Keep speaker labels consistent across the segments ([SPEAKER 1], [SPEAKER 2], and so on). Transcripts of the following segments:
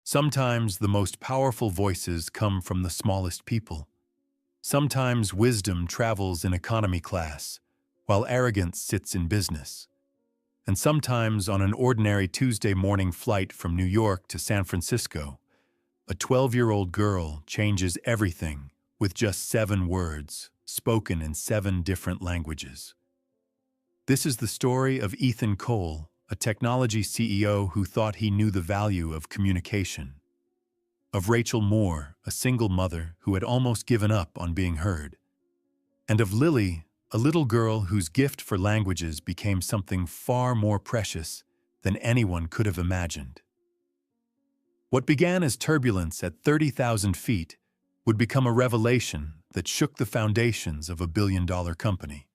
[SPEAKER 1] Sometimes the most powerful voices come from the smallest people. Sometimes wisdom travels in economy class, while arrogance sits in business. And sometimes on an ordinary Tuesday morning flight from New York to San Francisco, a 12-year-old girl changes everything with just 7 words, spoken in 7 different languages. This is the story of Ethan Cole, a technology CEO who thought he knew the value of communication. Of Rachel Moore, a single mother who had almost given up on being heard. And of Lily, a little girl whose gift for languages became something far more precious than anyone could have imagined. What began as turbulence at 30,000 feet would become a revelation that shook the foundations of a billion-dollar company.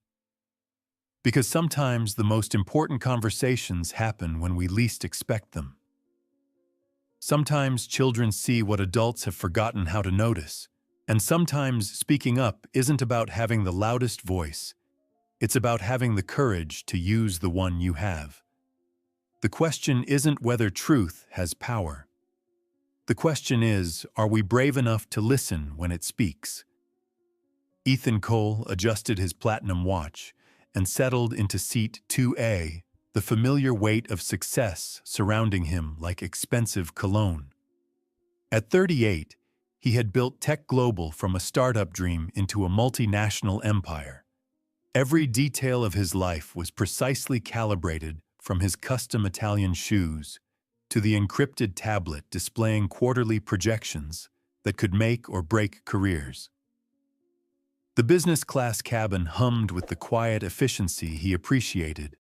[SPEAKER 1] Because sometimes the most important conversations happen when we least expect them. Sometimes children see what adults have forgotten how to notice, and sometimes speaking up isn't about having the loudest voice. It's about having the courage to use the one you have. The question isn't whether truth has power. The question is, are we brave enough to listen when it speaks? Ethan Cole adjusted his platinum watch and settled into seat 2A, the familiar weight of success surrounding him like expensive cologne. At 38, he had built Tech Global from a startup dream into a multinational empire. Every detail of his life was precisely calibrated, from his custom Italian shoes to the encrypted tablet displaying quarterly projections that could make or break careers. The business class cabin hummed with the quiet efficiency he appreciated.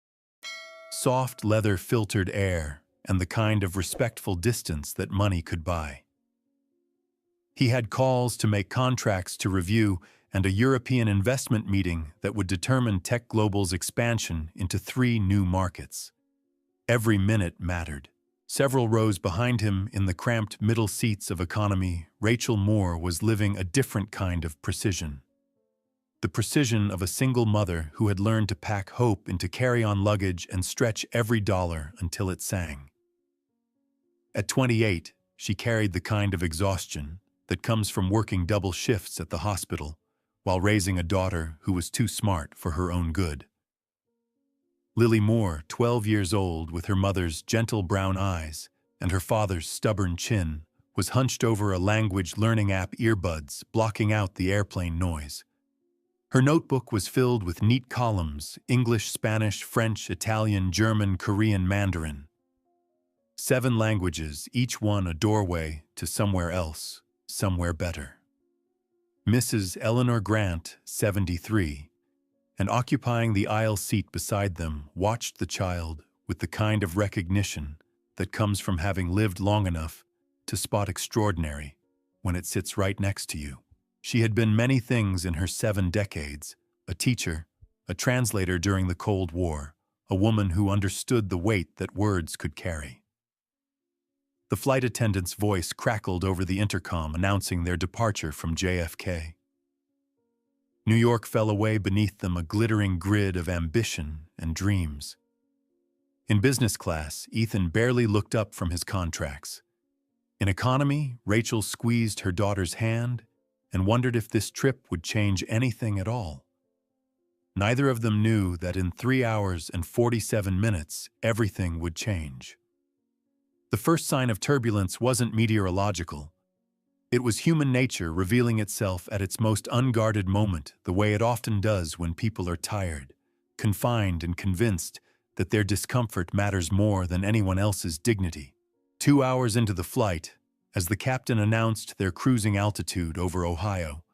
[SPEAKER 1] Soft leather-filtered air and the kind of respectful distance that money could buy. He had calls to make contracts to review and a European investment meeting that would determine Tech Global's expansion into 3 new markets. Every minute mattered. Several rows behind him in the cramped middle seats of economy, Rachel Moore was living a different kind of precision. The precision of a single mother who had learned to pack hope into carry-on luggage and stretch every dollar until it sang. At 28, she carried the kind of exhaustion that comes from working double shifts at the hospital while raising a daughter who was too smart for her own good. Lily Moore, 12 years old, with her mother's gentle brown eyes and her father's stubborn chin, was hunched over a language learning app earbuds, blocking out the airplane noise. Her notebook was filled with neat columns: English, Spanish, French, Italian, German, Korean, Mandarin. 7 languages, each one a doorway to somewhere else, somewhere better. Mrs. Eleanor Grant, 73, and occupying the aisle seat beside them, watched the child with the kind of recognition that comes from having lived long enough to spot extraordinary when it sits right next to you. She had been many things in her 7 decades: a teacher, a translator during the Cold War, a woman who understood the weight that words could carry. The flight attendant's voice crackled over the intercom announcing their departure from JFK. New York fell away beneath them, a glittering grid of ambition and dreams. In business class, Ethan barely looked up from his contracts. In economy, Rachel squeezed her daughter's hand and wondered if this trip would change anything at all. Neither of them knew that in 3 hours and 47 minutes, everything would change. The first sign of turbulence wasn't meteorological. It was human nature revealing itself at its most unguarded moment, the way it often does when people are tired, confined, and convinced that their discomfort matters more than anyone else's dignity. 2 hours into the flight, as the captain announced their cruising altitude over Ohio,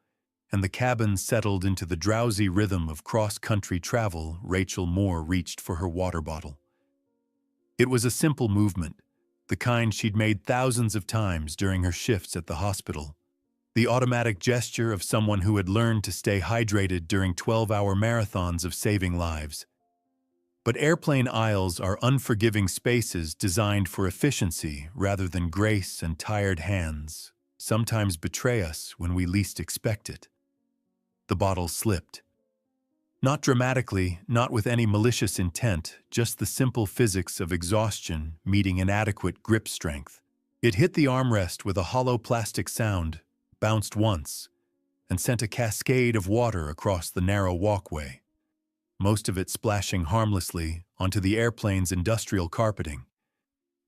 [SPEAKER 1] and the cabin settled into the drowsy rhythm of cross-country travel, Rachel Moore reached for her water bottle. It was a simple movement, the kind she'd made thousands of times during her shifts at the hospital. The automatic gesture of someone who had learned to stay hydrated during 12-hour marathons of saving lives. But airplane aisles are unforgiving spaces designed for efficiency rather than grace, and tired hands sometimes betray us when we least expect it. The bottle slipped. Not dramatically, not with any malicious intent, just the simple physics of exhaustion meeting inadequate grip strength. It hit the armrest with a hollow plastic sound, bounced once, and sent a cascade of water across the narrow walkway, most of it splashing harmlessly onto the airplane's industrial carpeting,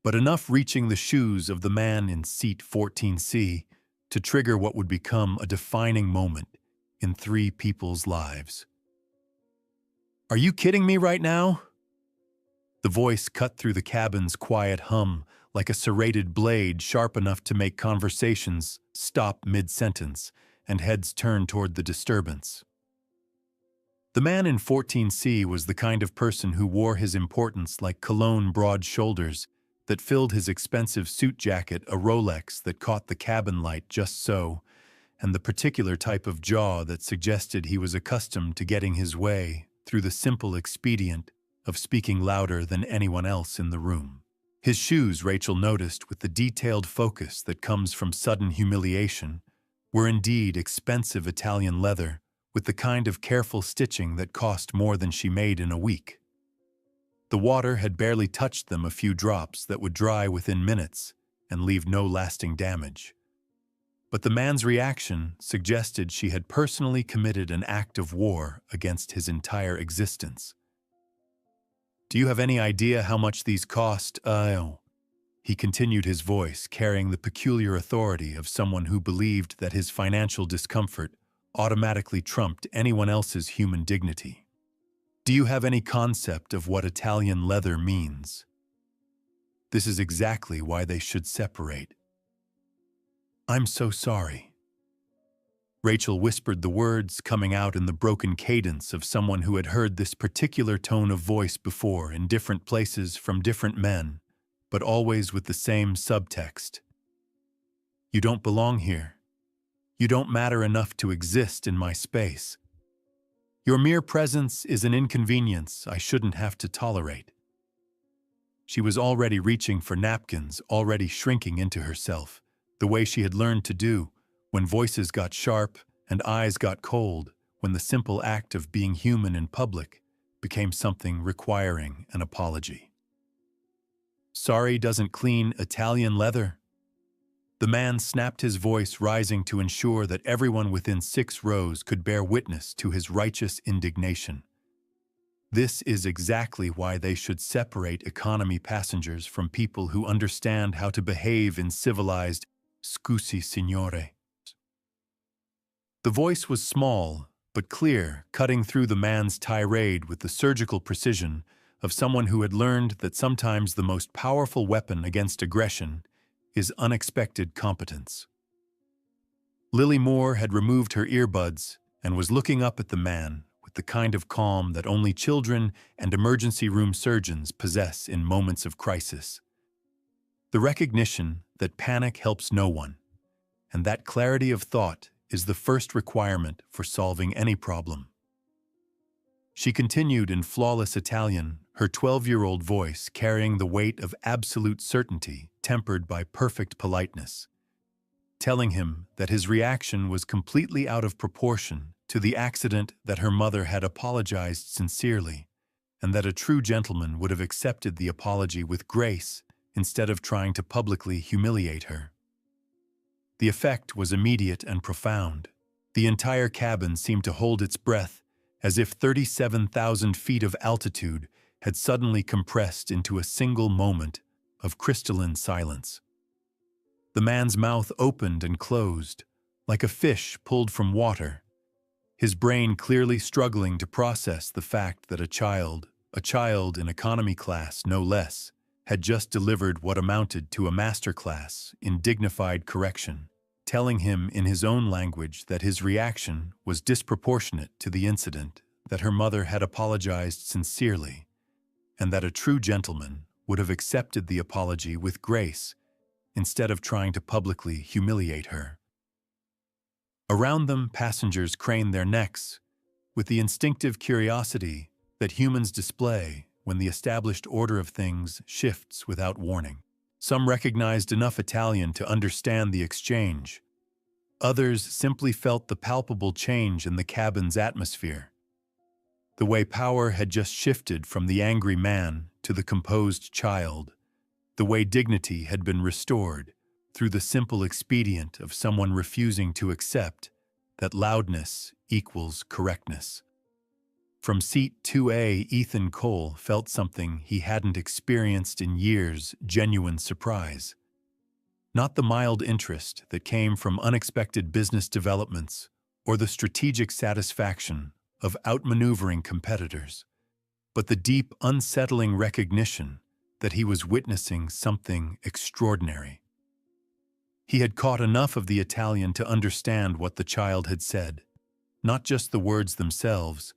[SPEAKER 1] but enough reaching the shoes of the man in seat 14C to trigger what would become a defining moment in three people's lives. "Are you kidding me right now?" The voice cut through the cabin's quiet hum like a serrated blade sharp enough to make conversations stop mid-sentence and heads turn toward the disturbance. The man in 14C was the kind of person who wore his importance like cologne broad shoulders that filled his expensive suit jacket a Rolex that caught the cabin light just so, and the particular type of jaw that suggested he was accustomed to getting his way through the simple expedient of speaking louder than anyone else in the room. His shoes, Rachel noticed with the detailed focus that comes from sudden humiliation, were indeed expensive Italian leather with the kind of careful stitching that cost more than she made in a week. The water had barely touched them, a few drops that would dry within minutes and leave no lasting damage. But the man's reaction suggested she had personally committed an act of war against his entire existence. "Do you have any idea how much these cost?" He continued, his voice carrying the peculiar authority of someone who believed that his financial discomfort automatically trumped anyone else's human dignity. "Do you have any concept of what Italian leather means? This is exactly why they should separate." "I'm so sorry." Rachel whispered, the words coming out in the broken cadence of someone who had heard this particular tone of voice before in different places from different men, but always with the same subtext. "You don't belong here. You don't matter enough to exist in my space. Your mere presence is an inconvenience I shouldn't have to tolerate." She was already reaching for napkins, already shrinking into herself, the way she had learned to do when voices got sharp and eyes got cold, when the simple act of being human in public became something requiring an apology. "Sorry doesn't clean Italian leather." The man snapped, his voice rising to ensure that everyone within 6 rows could bear witness to his righteous indignation. "This is exactly why they should separate economy passengers from people who understand how to behave in civilized "Scusi, signore." The voice was small, but clear, cutting through the man's tirade with the surgical precision of someone who had learned that sometimes the most powerful weapon against aggression is unexpected competence. Lily Moore had removed her earbuds and was looking up at the man with the kind of calm that only children and emergency room surgeons possess in moments of crisis. The recognition that panic helps no one, and that clarity of thought is the first requirement for solving any problem. She continued in flawless Italian, her 12-year-old voice carrying the weight of absolute certainty tempered by perfect politeness, telling him that his reaction was completely out of proportion to the accident, that her mother had apologized sincerely, and that a true gentleman would have accepted the apology with grace instead of trying to publicly humiliate her. The effect was immediate and profound. The entire cabin seemed to hold its breath, as if 37,000 feet of altitude had suddenly compressed into a single moment of crystalline silence. The man's mouth opened and closed, like a fish pulled from water, his brain clearly struggling to process the fact that a child in economy class no less, had just delivered what amounted to a masterclass in dignified correction, telling him in his own language that his reaction was disproportionate to the incident, that her mother had apologized sincerely, and that a true gentleman would have accepted the apology with grace instead of trying to publicly humiliate her. Around them, passengers craned their necks with the instinctive curiosity that humans display when the established order of things shifts without warning. Some recognized enough Italian to understand the exchange. Others simply felt the palpable change in the cabin's atmosphere. The way power had just shifted from the angry man to the composed child. The way dignity had been restored through the simple expedient of someone refusing to accept that loudness equals correctness. From seat 2A, Ethan Cole felt something he hadn't experienced in years: genuine surprise. Not the mild interest that came from unexpected business developments or the strategic satisfaction of outmaneuvering competitors, but the deep, unsettling recognition that he was witnessing something extraordinary. He had caught enough of the Italian to understand what the child had said, not just the words themselves,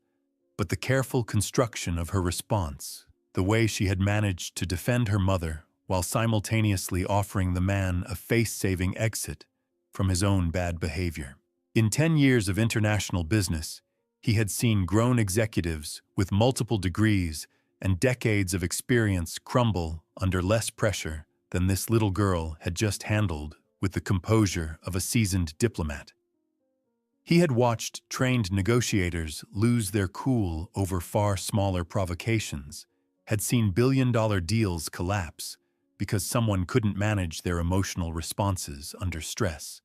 [SPEAKER 1] but the careful construction of her response, the way she had managed to defend her mother while simultaneously offering the man a face-saving exit from his own bad behavior. In 10 years of international business, he had seen grown executives with multiple degrees and decades of experience crumble under less pressure than this little girl had just handled with the composure of a seasoned diplomat. He had watched trained negotiators lose their cool over far smaller provocations, had seen billion-dollar deals collapse because someone couldn't manage their emotional responses under stress.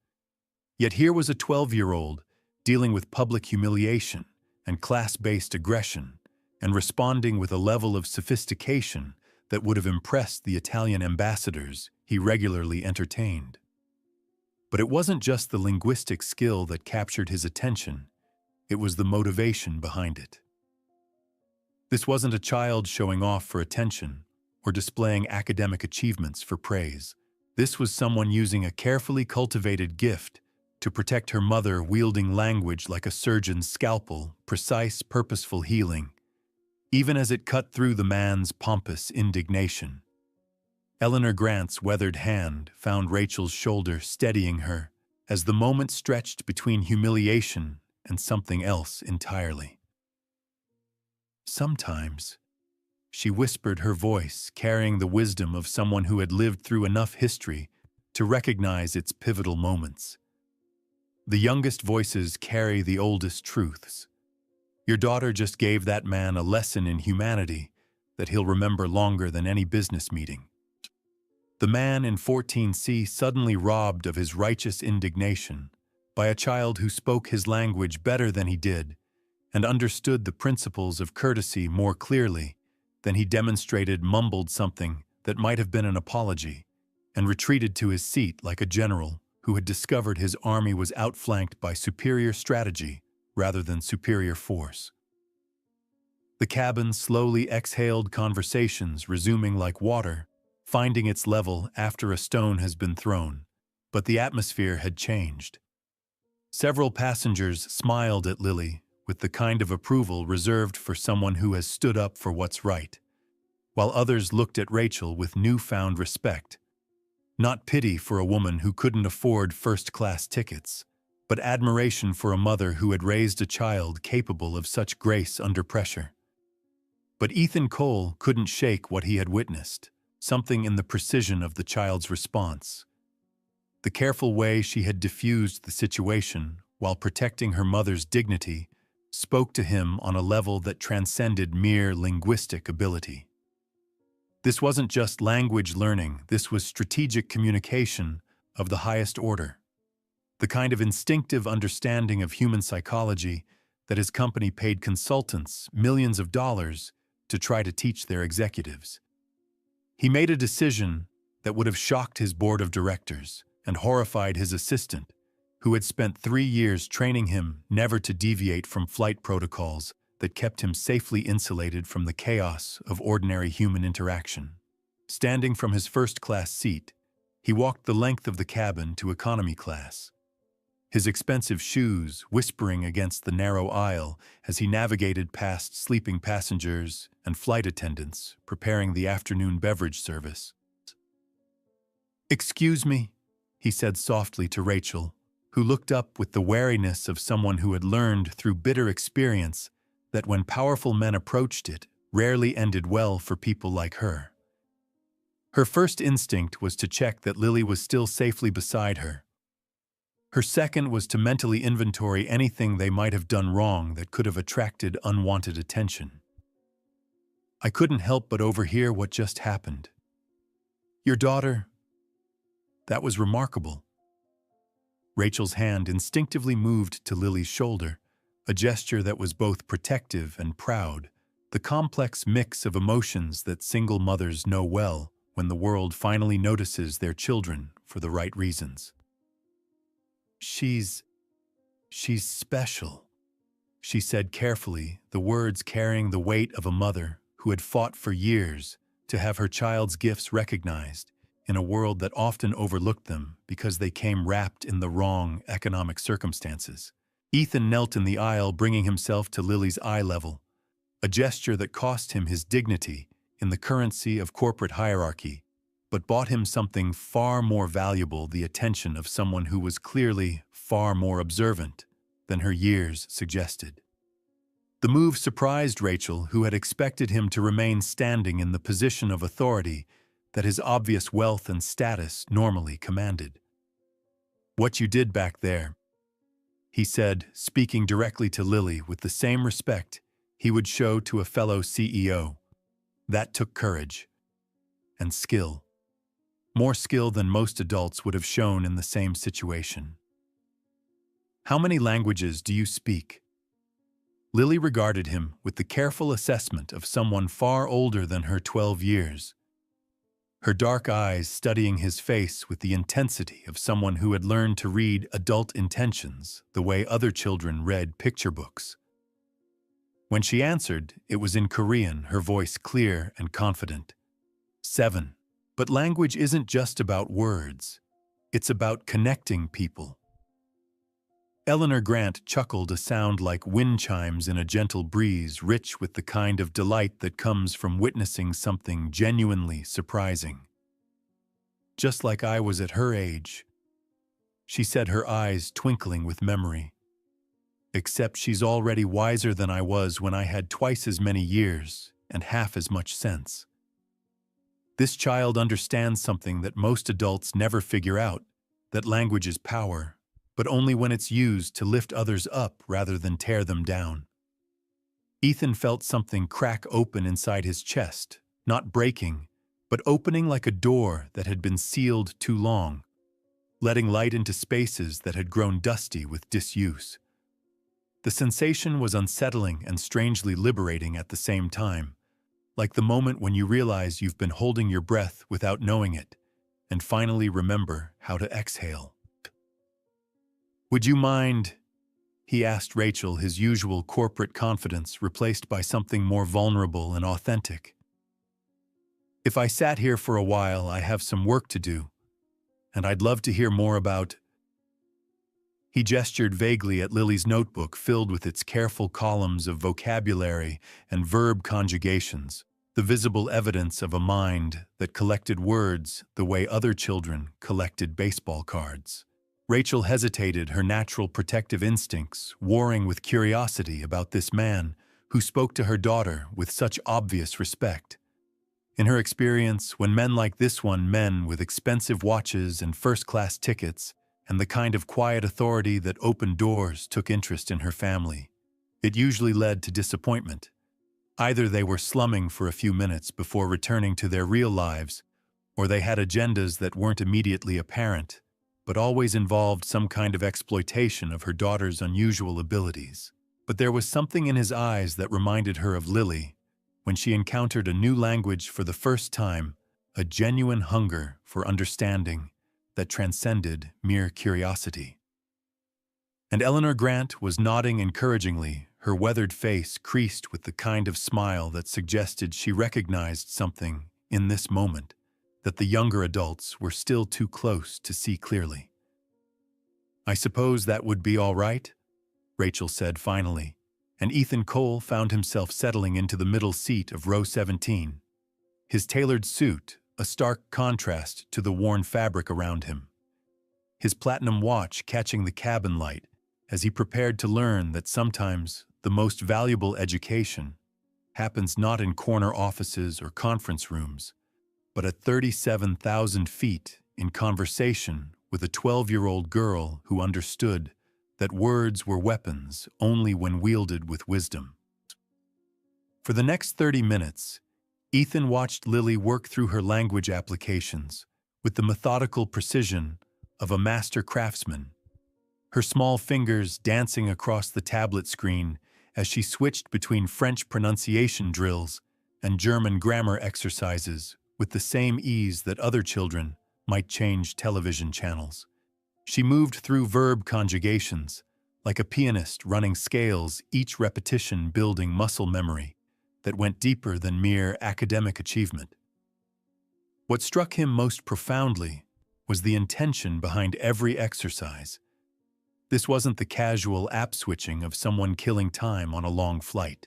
[SPEAKER 1] Yet here was a 12-year-old dealing with public humiliation and class-based aggression and responding with a level of sophistication that would have impressed the Italian ambassadors he regularly entertained. But it wasn't just the linguistic skill that captured his attention, it was the motivation behind it. This wasn't a child showing off for attention or displaying academic achievements for praise. This was someone using a carefully cultivated gift to protect her mother, wielding language like a surgeon's scalpel, precise, purposeful healing, even as it cut through the man's pompous indignation. Eleanor Grant's weathered hand found Rachel's shoulder, steadying her as the moment stretched between humiliation and something else entirely. Sometimes, she whispered, her voice carrying the wisdom of someone who had lived through enough history to recognize its pivotal moments. The youngest voices carry the oldest truths. Your daughter just gave that man a lesson in humanity that he'll remember longer than any business meeting. The man in 14C, suddenly robbed of his righteous indignation by a child who spoke his language better than he did and understood the principles of courtesy more clearly than he demonstrated, mumbled something that might have been an apology and retreated to his seat like a general who had discovered his army was outflanked by superior strategy rather than superior force. The cabin slowly exhaled, conversations resuming like water, finding its level after a stone has been thrown, but the atmosphere had changed. Several passengers smiled at Lily with the kind of approval reserved for someone who has stood up for what's right, while others looked at Rachel with newfound respect. Not pity for a woman who couldn't afford first-class tickets, but admiration for a mother who had raised a child capable of such grace under pressure. But Ethan Cole couldn't shake what he had witnessed, something in the precision of the child's response. The careful way she had diffused the situation while protecting her mother's dignity spoke to him on a level that transcended mere linguistic ability. This wasn't just language learning, this was strategic communication of the highest order. The kind of instinctive understanding of human psychology that his company paid consultants millions of dollars to try to teach their executives. He made a decision that would have shocked his board of directors and horrified his assistant, who had spent 3 years training him never to deviate from flight protocols that kept him safely insulated from the chaos of ordinary human interaction. Standing from his first-class seat, he walked the length of the cabin to economy class, his expensive shoes whispering against the narrow aisle as he navigated past sleeping passengers and flight attendants preparing the afternoon beverage service. "Excuse me," he said softly to Rachel, who looked up with the wariness of someone who had learned through bitter experience that when powerful men approached, it rarely ended well for people like her. Her first instinct was to check that Lily was still safely beside her. Her second was to mentally inventory anything they might have done wrong that could have attracted unwanted attention. "I couldn't help but overhear what just happened. Your daughter..." That was remarkable. Rachel's hand instinctively moved to Lily's shoulder, a gesture that was both protective and proud, the complex mix of emotions that single mothers know well when the world finally notices their children for the right reasons. She's special, she said carefully, the words carrying the weight of a mother who had fought for years to have her child's gifts recognized in a world that often overlooked them because they came wrapped in the wrong economic circumstances. Ethan knelt in the aisle, bringing himself to Lily's eye level, a gesture that cost him his dignity in the currency of corporate hierarchy, but bought him something far more valuable, the attention of someone who was clearly far more observant than her years suggested. The move surprised Rachel, who had expected him to remain standing in the position of authority that his obvious wealth and status normally commanded. "What you did back there," he said, speaking directly to Lily with the same respect he would show to a fellow CEO. "That took courage and skill. More skill than most adults would have shown in the same situation." "How many languages do you speak?" Lily regarded him with the careful assessment of someone far older than her 12 years, her dark eyes studying his face with the intensity of someone who had learned to read adult intentions the way other children read picture books. When she answered, it was in Korean, her voice clear and confident. 7. But language isn't just about words. It's about connecting people. Eleanor Grant chuckled, a sound like wind chimes in a gentle breeze, rich with the kind of delight that comes from witnessing something genuinely surprising. "Just like I was at her age," she said, her eyes twinkling with memory. "Except she's already wiser than I was when I had twice as many years and half as much sense." This child understands something that most adults never figure out, that language is power, but only when it's used to lift others up rather than tear them down. Ethan felt something crack open inside his chest, not breaking, but opening like a door that had been sealed too long, letting light into spaces that had grown dusty with disuse. The sensation was unsettling and strangely liberating at the same time, like the moment when you realize you've been holding your breath without knowing it, and finally remember how to exhale. "Would you mind?" he asked Rachel, his usual corporate confidence replaced by something more vulnerable and authentic. "If I sat here for a while, I have some work to do, and I'd love to hear more about—" He gestured vaguely at Lily's notebook filled with its careful columns of vocabulary and verb conjugations, the visible evidence of a mind that collected words the way other children collected baseball cards. Rachel hesitated, her natural protective instincts warring with curiosity about this man who spoke to her daughter with such obvious respect. In her experience, when men like this one, men with expensive watches and first-class tickets, and the kind of quiet authority that opened doors, took interest in her family, it usually led to disappointment. Either they were slumming for a few minutes before returning to their real lives, or they had agendas that weren't immediately apparent, but always involved some kind of exploitation of her daughter's unusual abilities. But there was something in his eyes that reminded her of Lily when she encountered a new language for the first time, a genuine hunger for understanding that transcended mere curiosity. And Eleanor Grant was nodding encouragingly, her weathered face creased with the kind of smile that suggested she recognized something in this moment that the younger adults were still too close to see clearly. "I suppose that would be all right," Rachel said finally, and Ethan Cole found himself settling into the middle seat of row 17, his tailored suit a stark contrast to the worn fabric around him, his platinum watch catching the cabin light as he prepared to learn that sometimes the most valuable education happens not in corner offices or conference rooms, but at 37,000 feet in conversation with a 12-year-old girl who understood that words were weapons only when wielded with wisdom. For the next 30 minutes, Ethan watched Lily work through her language applications, with the methodical precision of a master craftsman, her small fingers dancing across the tablet screen as she switched between French pronunciation drills and German grammar exercises with the same ease that other children might change television channels. She moved through verb conjugations, like a pianist running scales, each repetition building muscle memory that went deeper than mere academic achievement. What struck him most profoundly was the intention behind every exercise. This wasn't the casual app switching of someone killing time on a long flight.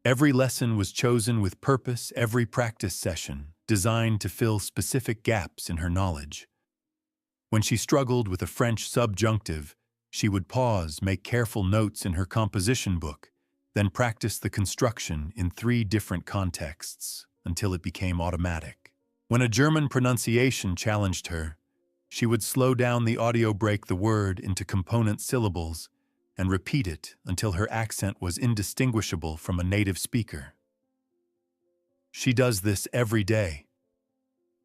[SPEAKER 1] Every lesson was chosen with purpose, every practice session designed to fill specific gaps in her knowledge. When she struggled with a French subjunctive, she would pause, make careful notes in her composition book, then practice the construction in 3 different contexts until it became automatic. When a German pronunciation challenged her, she would slow down the audio, break the word into component syllables, and repeat it until her accent was indistinguishable from a native speaker. She does this every day,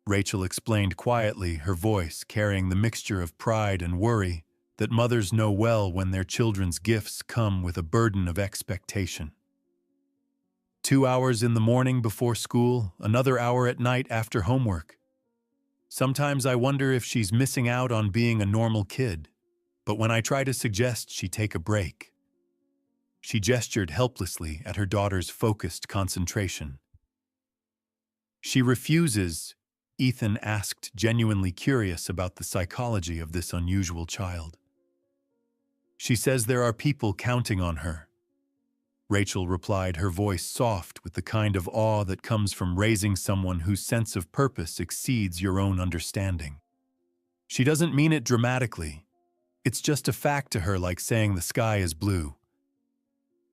[SPEAKER 1] Rachel explained quietly, her voice carrying the mixture of pride and worry that mothers know well when their children's gifts come with a burden of expectation. 2 hours in the morning before school, another hour at night after homework. Sometimes I wonder if she's missing out on being a normal kid, but when I try to suggest she take a break, she gestured helplessly at her daughter's focused concentration. She refuses, Ethan asked, genuinely curious about the psychology of this unusual child. She says there are people counting on her. Rachel replied, her voice soft with the kind of awe that comes from raising someone whose sense of purpose exceeds your own understanding. She doesn't mean it dramatically. It's just a fact to her, like saying the sky is blue.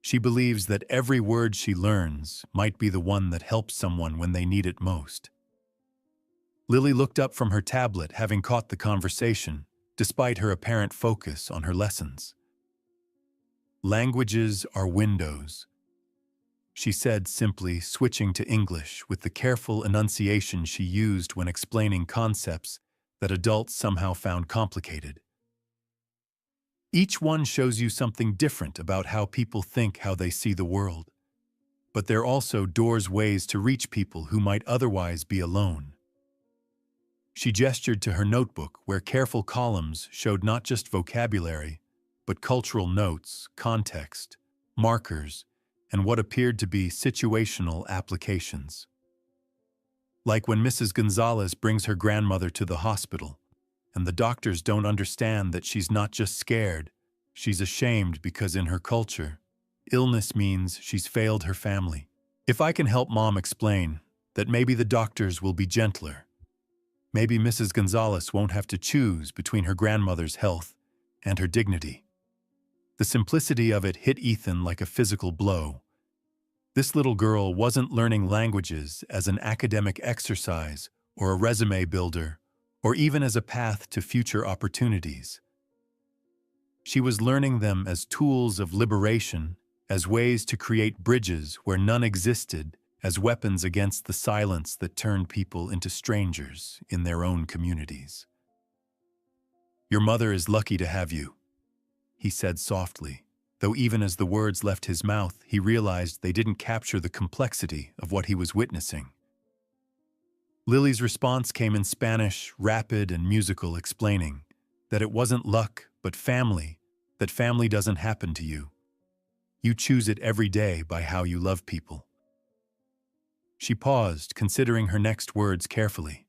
[SPEAKER 1] She believes that every word she learns might be the one that helps someone when they need it most. Lily looked up from her tablet, having caught the conversation, despite her apparent focus on her lessons. Languages are windows, she said simply, switching to English with the careful enunciation she used when explaining concepts that adults somehow found complicated. Each one shows you something different about how people think, how they see the world. But they're also doors, ways to reach people who might otherwise be alone. She gestured to her notebook, where careful columns showed not just vocabulary, but cultural notes, context, markers, and what appeared to be situational applications. Like when Mrs. Gonzalez brings her grandmother to the hospital, and the doctors don't understand that she's not just scared, she's ashamed because in her culture, illness means she's failed her family. If I can help Mom explain that maybe the doctors will be gentler, maybe Mrs. Gonzalez won't have to choose between her grandmother's health and her dignity. The simplicity of it hit Ethan like a physical blow. This little girl wasn't learning languages as an academic exercise or a resume builder, or even as a path to future opportunities. She was learning them as tools of liberation, as ways to create bridges where none existed, as weapons against the silence that turned people into strangers in their own communities. Your mother is lucky to have you, he said softly, though even as the words left his mouth, he realized they didn't capture the complexity of what he was witnessing. Lily's response came in Spanish, rapid and musical, explaining that it wasn't luck, but family, that family doesn't happen to you. You choose it every day by how you love people. She paused, considering her next words carefully.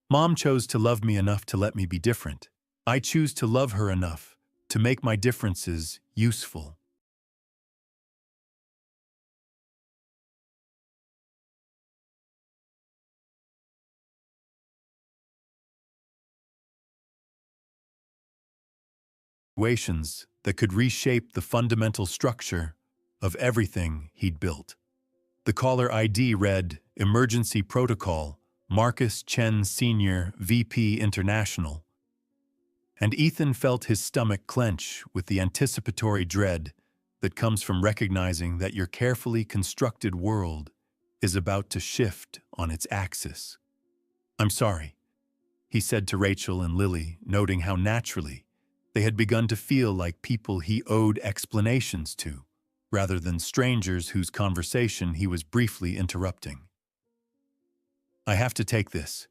[SPEAKER 1] Mom chose to love me enough to let me be different. I choose to love her enough to make my differences useful. Situations that could reshape the fundamental structure of everything he'd built. The caller ID read, Emergency Protocol, Marcus Chen Sr., VP International. And Ethan felt his stomach clench with the anticipatory dread that comes from recognizing that your carefully constructed world is about to shift on its axis. I'm sorry, he said to Rachel and Lily, noting how naturally they had begun to feel like people he owed explanations to, rather than strangers whose conversation he was briefly interrupting. I have to take this.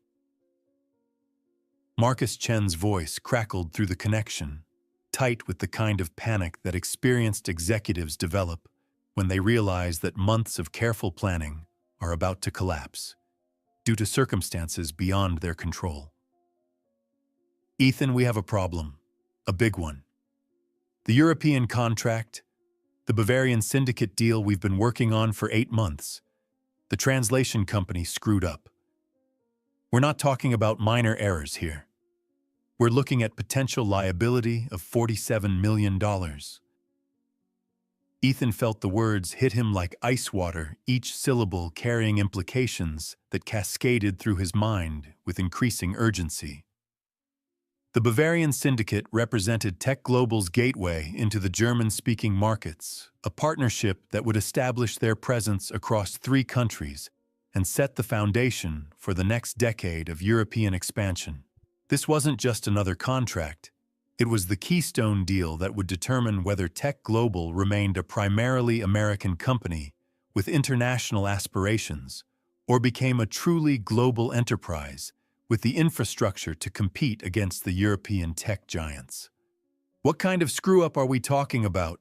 [SPEAKER 1] Marcus Chen's voice crackled through the connection, tight with the kind of panic that experienced executives develop when they realize that months of careful planning are about to collapse due to circumstances beyond their control. Ethan, we have a problem, a big one. The European contract, the Bavarian syndicate deal we've been working on for 8 months, the translation company screwed up. We're not talking about minor errors here. We're looking at potential liability of $47 million. Ethan felt the words hit him like ice water, each syllable carrying implications that cascaded through his mind with increasing urgency. The Bavarian syndicate represented Tech Global's gateway into the German-speaking markets, a partnership that would establish their presence across 3 countries and set the foundation for the next decade of European expansion. This wasn't just another contract. It was the keystone deal that would determine whether Tech Global remained a primarily American company with international aspirations or became a truly global enterprise with the infrastructure to compete against the European tech giants. What kind of screw-up are we talking about?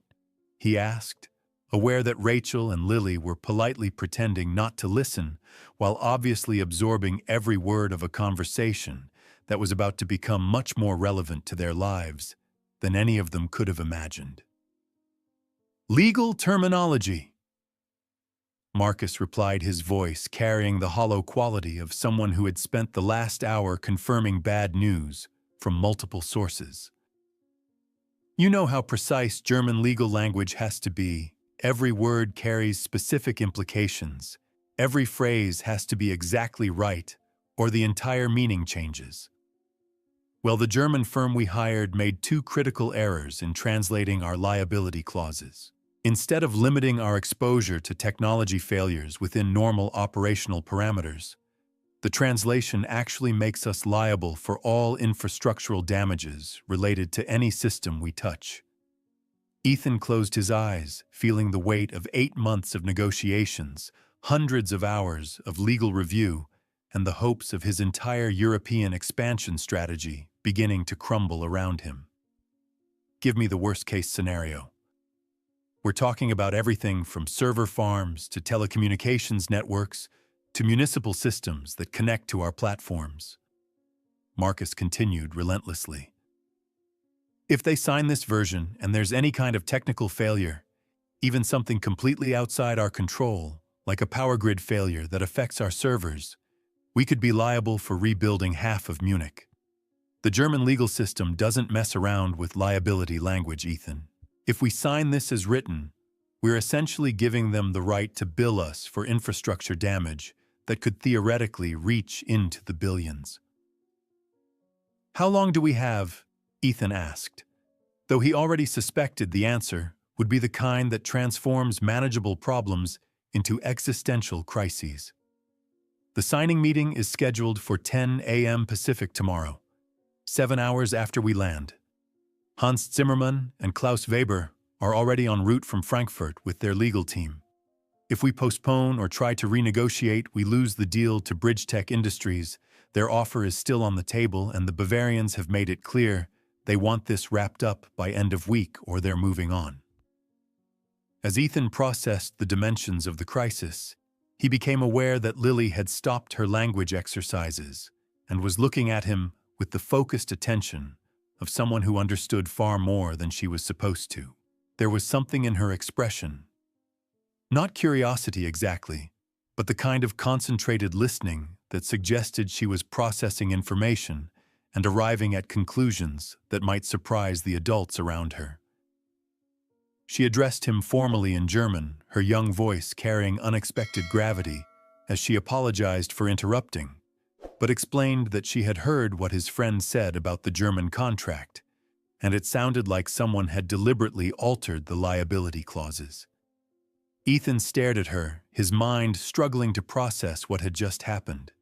[SPEAKER 1] He asked, aware that Rachel and Lily were politely pretending not to listen while obviously absorbing every word of a conversation that was about to become much more relevant to their lives than any of them could have imagined. Legal terminology, Marcus replied, his voice carrying the hollow quality of someone who had spent the last hour confirming bad news from multiple sources. You know how precise German legal language has to be. Every word carries specific implications. Every phrase has to be exactly right, or the entire meaning changes. Well, the German firm we hired made 2 critical errors in translating our liability clauses. Instead of limiting our exposure to technology failures within normal operational parameters, the translation actually makes us liable for all infrastructural damages related to any system we touch. Ethan closed his eyes, feeling the weight of 8 months of negotiations, hundreds of hours of legal review, and the hopes of his entire European expansion strategy beginning to crumble around him. Give me the worst-case scenario. We're talking about everything from server farms to telecommunications networks to municipal systems that connect to our platforms. Marcus continued relentlessly. If they sign this version and there's any kind of technical failure, even something completely outside our control, like a power grid failure that affects our servers, we could be liable for rebuilding half of Munich. The German legal system doesn't mess around with liability language, Ethan. If we sign this as written, we're essentially giving them the right to bill us for infrastructure damage that could theoretically reach into the billions. How long do we have? Ethan asked, though he already suspected the answer would be the kind that transforms manageable problems into existential crises. The signing meeting is scheduled for 10 a.m. Pacific tomorrow, 7 hours after we land. Hans Zimmermann and Klaus Weber are already en route from Frankfurt with their legal team. If we postpone or try to renegotiate, we lose the deal to Bridgetech Industries. Their offer is still on the table, and the Bavarians have made it clear they want this wrapped up by end of week or they're moving on. As Ethan processed the dimensions of the crisis, he became aware that Lily had stopped her language exercises and was looking at him with the focused attention of someone who understood far more than she was supposed to. There was something in her expression, not curiosity exactly, but the kind of concentrated listening that suggested she was processing information and arriving at conclusions that might surprise the adults around her. She addressed him formally in German, her young voice carrying unexpected gravity as she apologized for interrupting, but explained that she had heard what his friend said about the German contract, and it sounded like someone had deliberately altered the liability clauses. Ethan stared at her, his mind struggling to process what had just happened.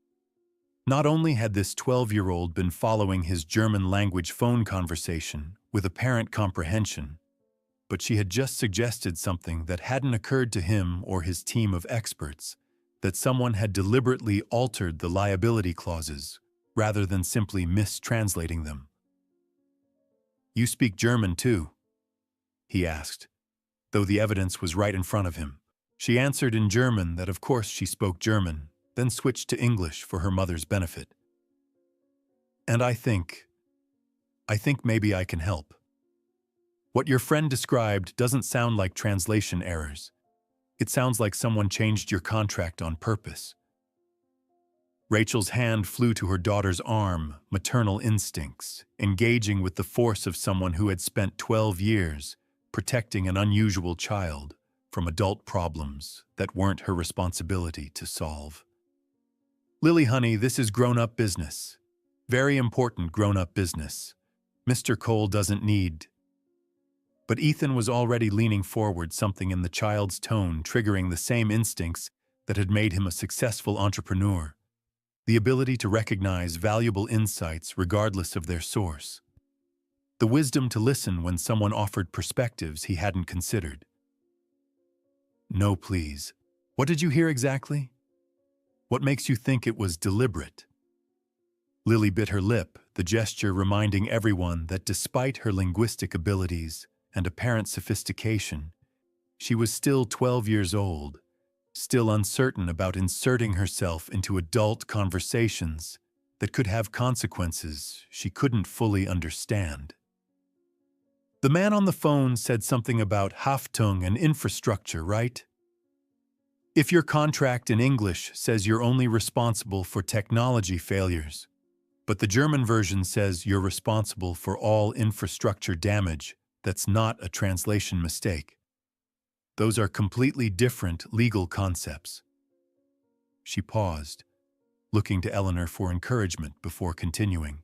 [SPEAKER 1] Not only had this 12-year-old been following his German language phone conversation with apparent comprehension, but she had just suggested something that hadn't occurred to him or his team of experts, that someone had deliberately altered the liability clauses rather than simply mistranslating them. "You speak German too?" he asked, though the evidence was right in front of him. She answered in German that of course she spoke German, then switched to English for her mother's benefit. "And I think maybe I can help. What your friend described doesn't sound like translation errors. It sounds like someone changed your contract on purpose." Rachel's hand flew to her daughter's arm, maternal instincts, engaging with the force of someone who had spent 12 years protecting an unusual child from adult problems that weren't her responsibility to solve. "Lily, honey, this is grown-up business. Very important grown-up business. Mr. Cole doesn't need..." But Ethan was already leaning forward, something in the child's tone triggering the same instincts that had made him a successful entrepreneur. The ability to recognize valuable insights regardless of their source. The wisdom to listen when someone offered perspectives he hadn't considered. "No, please. What did you hear exactly? What makes you think it was deliberate?" Lily bit her lip, the gesture reminding everyone that despite her linguistic abilities and apparent sophistication, she was still 12 years old, still uncertain about inserting herself into adult conversations that could have consequences she couldn't fully understand. "The man on the phone said something about Haftung and infrastructure, right? If your contract in English says you're only responsible for technology failures, but the German version says you're responsible for all infrastructure damage, that's not a translation mistake. Those are completely different legal concepts." She paused, looking to Eleanor for encouragement before continuing.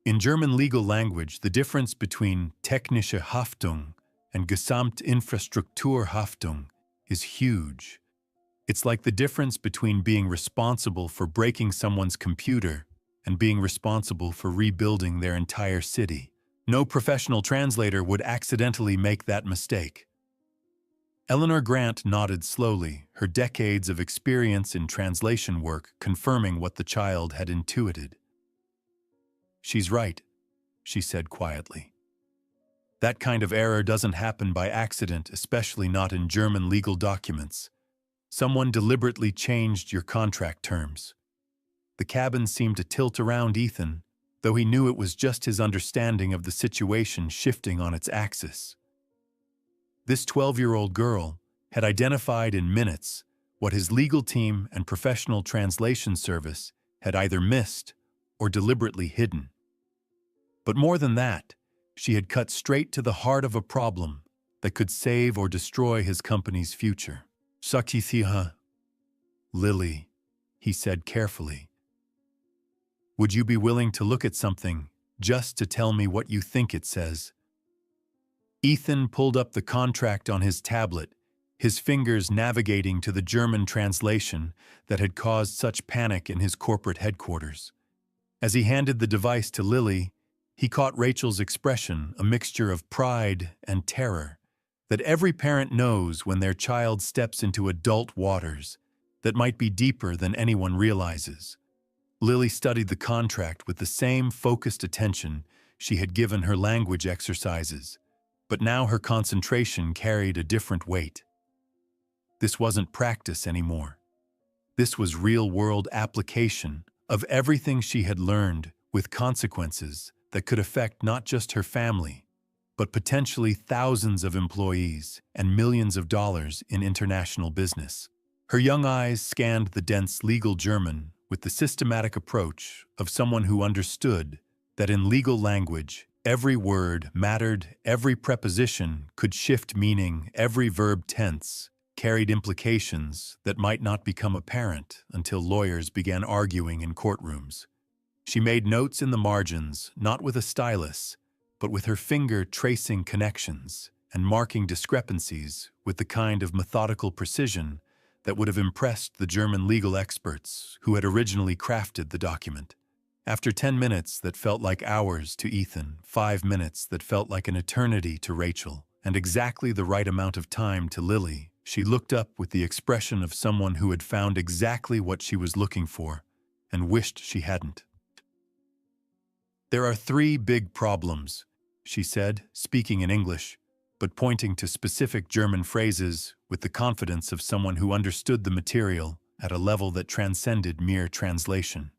[SPEAKER 1] In German legal language, the difference between technische Haftung and Gesamtinfrastrukturhaftung is huge. It's like the difference between being responsible for breaking someone's computer and being responsible for rebuilding their entire city. No professional translator would accidentally make that mistake. Eleanor Grant nodded slowly, her decades of experience in translation work confirming what the child had intuited. "She's right," she said quietly. "That kind of error doesn't happen by accident, especially not in German legal documents. Someone deliberately changed your contract terms." The cabin seemed to tilt around Ethan, though he knew it was just his understanding of the situation shifting on its axis. This 12-year-old girl had identified in minutes what his legal team and professional translation service had either missed or deliberately hidden. But more than that, she had cut straight to the heart of a problem that could save or destroy his company's future. "Sakithiha, Lily," he said carefully. "Would you be willing to look at something just to tell me what you think it says?" Ethan pulled up the contract on his tablet, his fingers navigating to the German translation that had caused such panic in his corporate headquarters. As he handed the device to Lily, he caught Rachel's expression, a mixture of pride and terror, that every parent knows when their child steps into adult waters that might be deeper than anyone realizes. Lily studied the contract with the same focused attention she had given her language exercises, but now her concentration carried a different weight. This wasn't practice anymore. This was real-world application of everything she had learned, with consequences that could affect not just her family, but potentially thousands of employees and millions of dollars in international business. Her young eyes scanned the dense legal German with the systematic approach of someone who understood that in legal language, every word mattered, every preposition could shift meaning, every verb tense carried implications that might not become apparent until lawyers began arguing in courtrooms. She made notes in the margins, not with a stylus, but with her finger tracing connections and marking discrepancies with the kind of methodical precision that would have impressed the German legal experts who had originally crafted the document. After 10 minutes that felt like hours to Ethan, 5 minutes that felt like an eternity to Rachel, and exactly the right amount of time to Lily, she looked up with the expression of someone who had found exactly what she was looking for and wished she hadn't. "There are 3 big problems," she said, speaking in English, but pointing to specific German phrases with the confidence of someone who understood the material at a level that transcended mere translation.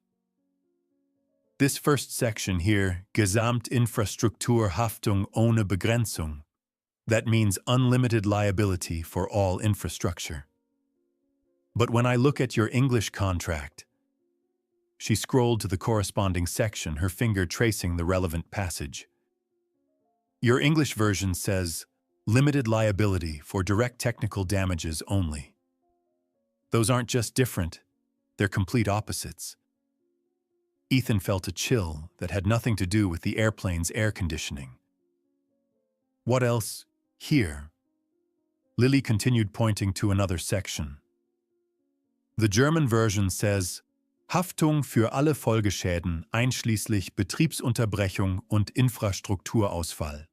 [SPEAKER 1] "This first section here, Gesamtinfrastrukturhaftung ohne Begrenzung, that means unlimited liability for all infrastructure. But when I look at your English contract," she scrolled to the corresponding section, her finger tracing the relevant passage. "Your English version says, limited liability for direct technical damages only. Those aren't just different, they're complete opposites." Ethan felt a chill that had nothing to do with the airplane's air conditioning. "What else? Here." Lily continued, pointing to another section. "The German version says, Haftung für alle Folgeschäden einschließlich Betriebsunterbrechung und Infrastrukturausfall.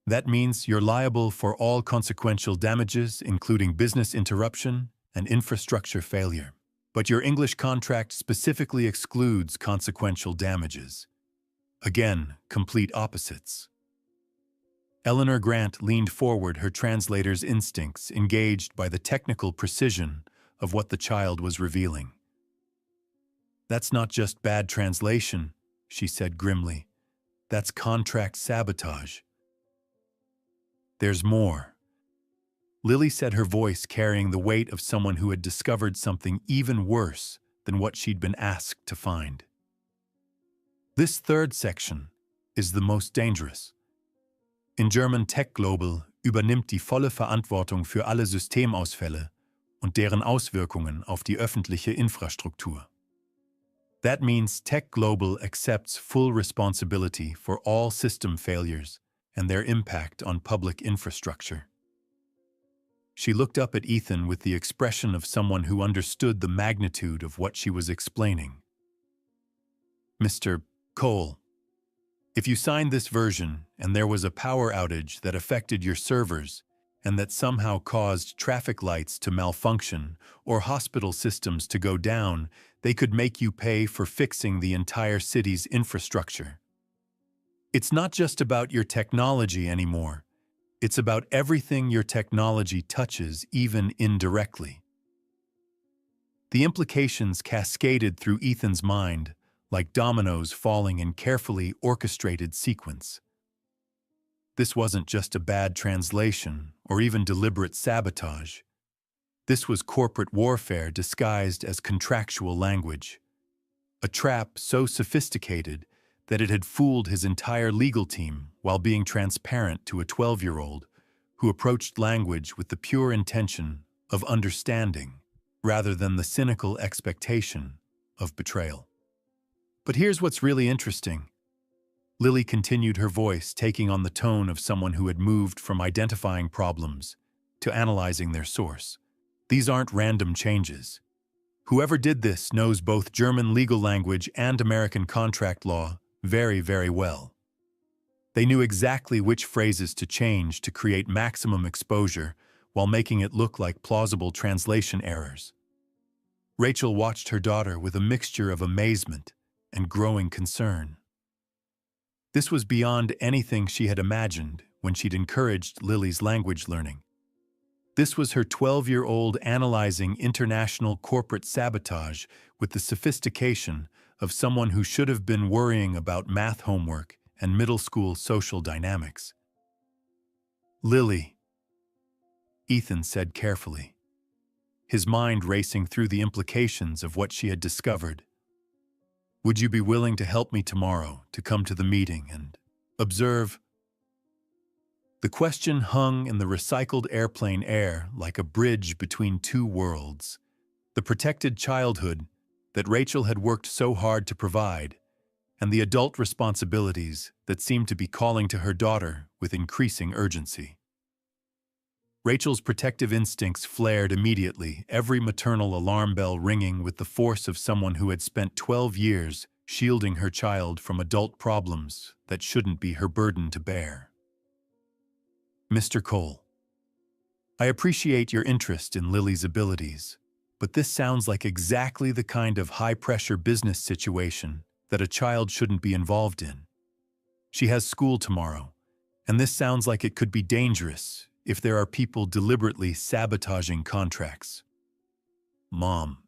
[SPEAKER 1] That means you're liable for all consequential damages, including business interruption and infrastructure failure. But your English contract specifically excludes consequential damages. Again, complete opposites." Eleanor Grant leaned forward, her translator's instincts engaged by the technical precision of what the child was revealing. "That's not just bad translation," she said grimly. "That's contract sabotage." "There's more." Lily said, her voice carrying the weight of someone who had discovered something even worse than what she'd been asked to find. "This third section is the most dangerous. In German, Tech Global übernimmt die volle Verantwortung für alle Systemausfälle und deren Auswirkungen auf die öffentliche Infrastruktur. That means Tech Global accepts full responsibility for all system failures and their impact on public infrastructure." She looked up at Ethan with the expression of someone who understood the magnitude of what she was explaining. "Mr. Cole, if you signed this version and there was a power outage that affected your servers and that somehow caused traffic lights to malfunction or hospital systems to go down, they could make you pay for fixing the entire city's infrastructure. It's not just about your technology anymore. It's about everything your technology touches, even indirectly." The implications cascaded through Ethan's mind like dominoes falling in carefully orchestrated sequence. This wasn't just a bad translation or even deliberate sabotage. This was corporate warfare disguised as contractual language. A trap so sophisticated that it had fooled his entire legal team while being transparent to a 12-year-old who approached language with the pure intention of understanding rather than the cynical expectation of betrayal. "But here's what's really interesting." Lily continued, her voice taking on the tone of someone who had moved from identifying problems to analyzing their source. "These aren't random changes. Whoever did this knows both German legal language and American contract law very, very well. They knew exactly which phrases to change to create maximum exposure while making it look like plausible translation errors." Rachel watched her daughter with a mixture of amazement and growing concern. This was beyond anything she had imagined when she'd encouraged Lily's language learning. This was her 12-year-old analyzing international corporate sabotage with the sophistication of someone who should have been worrying about math homework and middle school social dynamics. "Lily," Ethan said carefully, his mind racing through the implications of what she had discovered. "Would you be willing to help me tomorrow to come to the meeting and observe?" The question hung in the recycled airplane air like a bridge between two worlds. The protected childhood that Rachel had worked so hard to provide, and the adult responsibilities that seemed to be calling to her daughter with increasing urgency. Rachel's protective instincts flared immediately, every maternal alarm bell ringing with the force of someone who had spent 12 years shielding her child from adult problems that shouldn't be her burden to bear. Mr. Cole, I appreciate your interest in Lily's abilities, but this sounds like exactly the kind of high-pressure business situation that a child shouldn't be involved in. She has school tomorrow, and this sounds like it could be dangerous if there are people deliberately sabotaging contracts. Mom.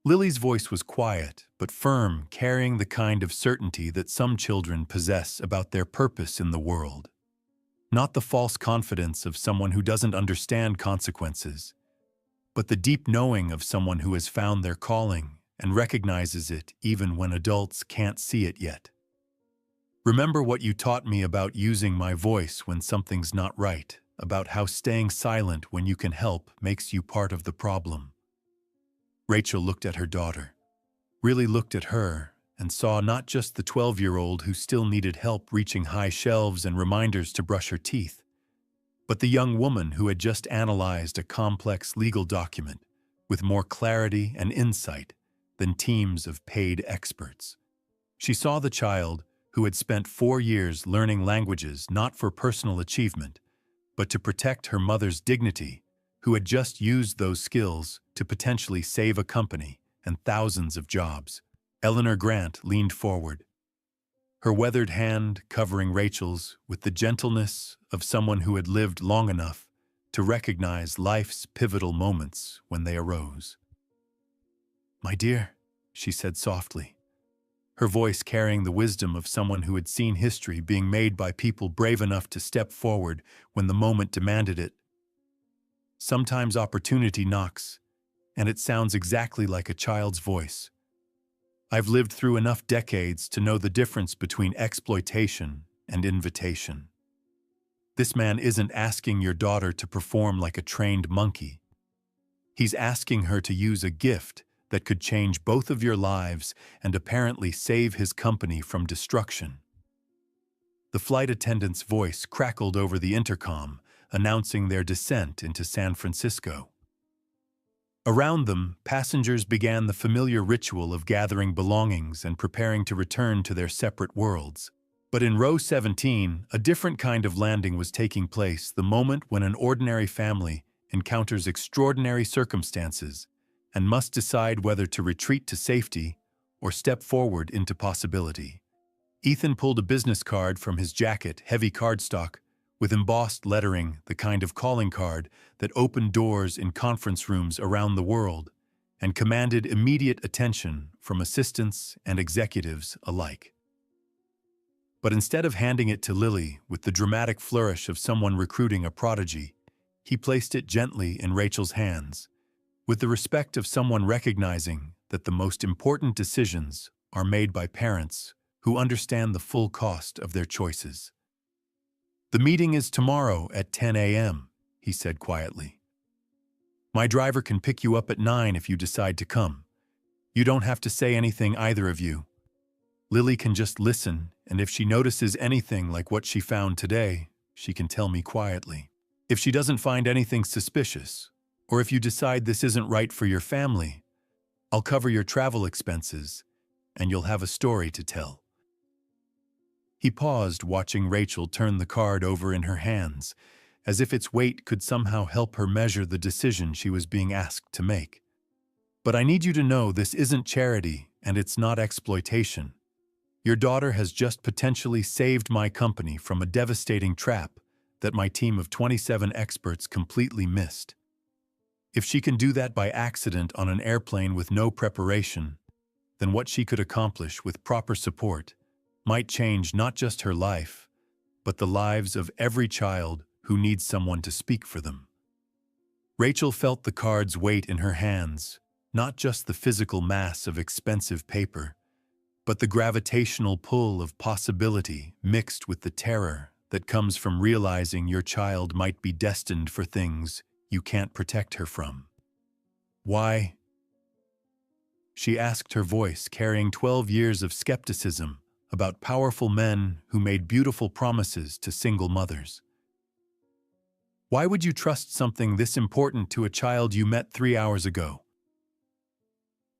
[SPEAKER 1] Lily's voice was quiet but firm, carrying the kind of certainty that some children possess about their purpose in the world. Not the false confidence of someone who doesn't understand consequences, but the deep knowing of someone who has found their calling and recognizes it even when adults can't see it yet. Remember what you taught me about using my voice when something's not right, about how staying silent when you can help makes you part of the problem. Rachel looked at her daughter, really looked at her, and saw not just the 12-year-old who still needed help reaching high shelves and reminders to brush her teeth, but the young woman who had just analyzed a complex legal document with more clarity and insight than teams of paid experts. She saw the child who had spent 4 years learning languages not for personal achievement, but to protect her mother's dignity, who had just used those skills to potentially save a company and thousands of jobs. Eleanor Grant leaned forward, her weathered hand covering Rachel's with the gentleness of someone who had lived long enough to recognize life's pivotal moments when they arose. "My dear," she said softly, her voice carrying the wisdom of someone who had seen history being made by people brave enough to step forward when the moment demanded it. Sometimes opportunity knocks, and it sounds exactly like a child's voice. I've lived through enough decades to know the difference between exploitation and invitation. This man isn't asking your daughter to perform like a trained monkey. He's asking her to use a gift that could change both of your lives and apparently save his company from destruction. The flight attendant's voice crackled over the intercom, announcing their descent into San Francisco. Around them, passengers began the familiar ritual of gathering belongings and preparing to return to their separate worlds. But in row 17, a different kind of landing was taking place, the moment when an ordinary family encounters extraordinary circumstances and must decide whether to retreat to safety or step forward into possibility. Ethan pulled a business card from his jacket, heavy cardstock, with embossed lettering, the kind of calling card that opened doors in conference rooms around the world and commanded immediate attention from assistants and executives alike. But instead of handing it to Lily with the dramatic flourish of someone recruiting a prodigy, he placed it gently in Rachel's hands, with the respect of someone recognizing that the most important decisions are made by parents who understand the full cost of their choices. "The meeting is tomorrow at 10 a.m., he said quietly. "My driver can pick you up at 9 if you decide to come. You don't have to say anything, either of you. Lily can just listen, and if she notices anything like what she found today, she can tell me quietly. If she doesn't find anything suspicious, or if you decide this isn't right for your family, I'll cover your travel expenses, and you'll have a story to tell." He paused, watching Rachel turn the card over in her hands, as if its weight could somehow help her measure the decision she was being asked to make. "But I need you to know this isn't charity, and it's not exploitation. Your daughter has just potentially saved my company from a devastating trap that my team of 27 experts completely missed. If she can do that by accident on an airplane with no preparation, then what she could accomplish with proper support might change not just her life, but the lives of every child who needs someone to speak for them." Rachel felt the card's weight in her hands, not just the physical mass of expensive paper, but the gravitational pull of possibility mixed with the terror that comes from realizing your child might be destined for things you can't protect her from. "Why?" she asked, her voice carrying 12 years of skepticism about powerful men who made beautiful promises to single mothers. Why would you trust something this important to a child you met 3 hours ago?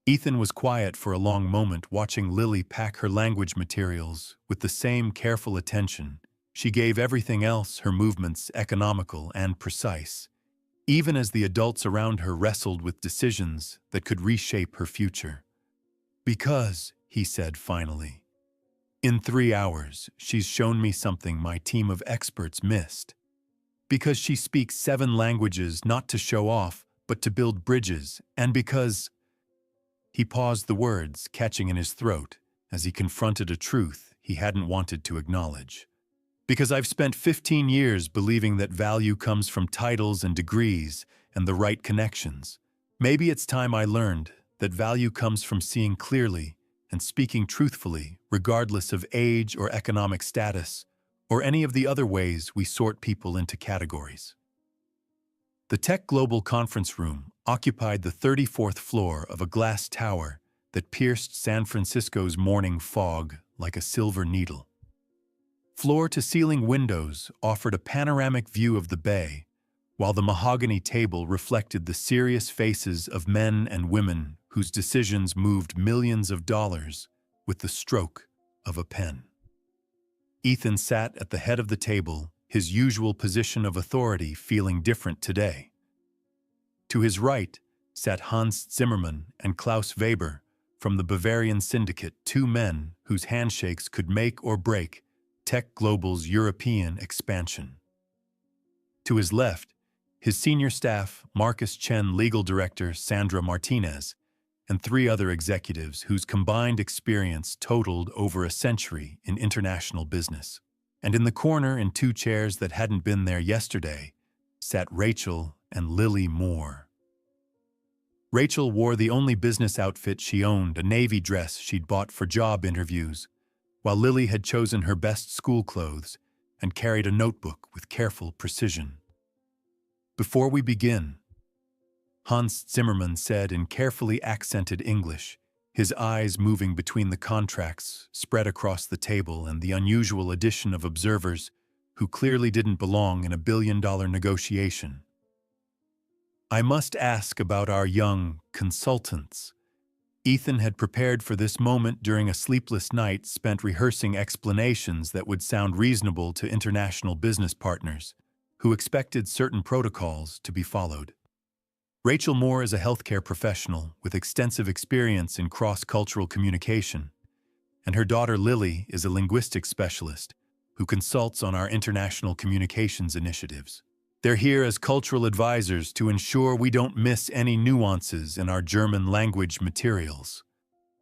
[SPEAKER 1] Ethan was quiet for a long moment, watching Lily pack her language materials with the same careful attention. She gave everything else, her movements, economical and precise, even as the adults around her wrestled with decisions that could reshape her future. Because, he said finally, in 3 hours, she's shown me something my team of experts missed. Because she speaks 7 languages not to show off, but to build bridges, and because... He paused, the words catching in his throat as he confronted a truth he hadn't wanted to acknowledge. Because I've spent 15 years believing that value comes from titles and degrees and the right connections. Maybe it's time I learned that value comes from seeing clearly and speaking truthfully, regardless of age or economic status, or any of the other ways we sort people into categories. The Tech Global Conference Room occupied the 34th floor of a glass tower that pierced San Francisco's morning fog like a silver needle. Floor-to-ceiling windows offered a panoramic view of the bay, while the mahogany table reflected the serious faces of men and women whose decisions moved millions of dollars with the stroke of a pen. Ethan sat at the head of the table, his usual position of authority feeling different today. To his right sat Hans Zimmermann and Klaus Weber from the Bavarian Syndicate, 2 men whose handshakes could make or break Tech Global's European expansion. To his left, his senior staff, Marcus Chen legal director Sandra Martinez, and 3 other executives whose combined experience totaled over a century in international business. And in the corner, in 2 chairs that hadn't been there yesterday, sat Rachel and Lily Moore. Rachel wore the only business outfit she owned, a navy dress she'd bought for job interviews, while Lily had chosen her best school clothes and carried a notebook with careful precision. Before we begin, Hans Zimmermann said in carefully accented English, his eyes moving between the contracts spread across the table and the unusual addition of observers who clearly didn't belong in a billion-dollar negotiation. I must ask about our young consultants. Ethan had prepared for this moment during a sleepless night spent rehearsing explanations that would sound reasonable to international business partners who expected certain protocols to be followed. Rachel Moore is a healthcare professional with extensive experience in cross-cultural communication, and her daughter Lily is a linguistics specialist who consults on our international communications initiatives. They're here as cultural advisors to ensure we don't miss any nuances in our German language materials.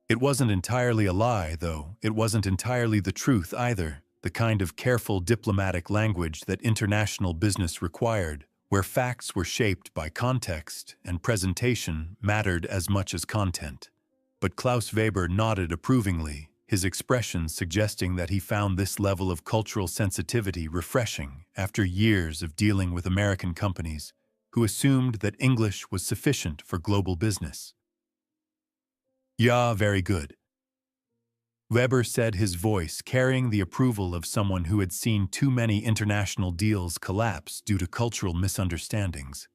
[SPEAKER 1] It wasn't entirely a lie, though. It wasn't entirely the truth either, the kind of careful diplomatic language that international business required, where facts were shaped by context and presentation mattered as much as content. But Klaus Weber nodded approvingly, his expression suggesting that he found this level of cultural sensitivity refreshing after years of dealing with American companies who assumed that English was sufficient for global business. "Yeah, very good," Weber said, his voice carrying the approval of someone who had seen too many international deals collapse due to cultural misunderstandings.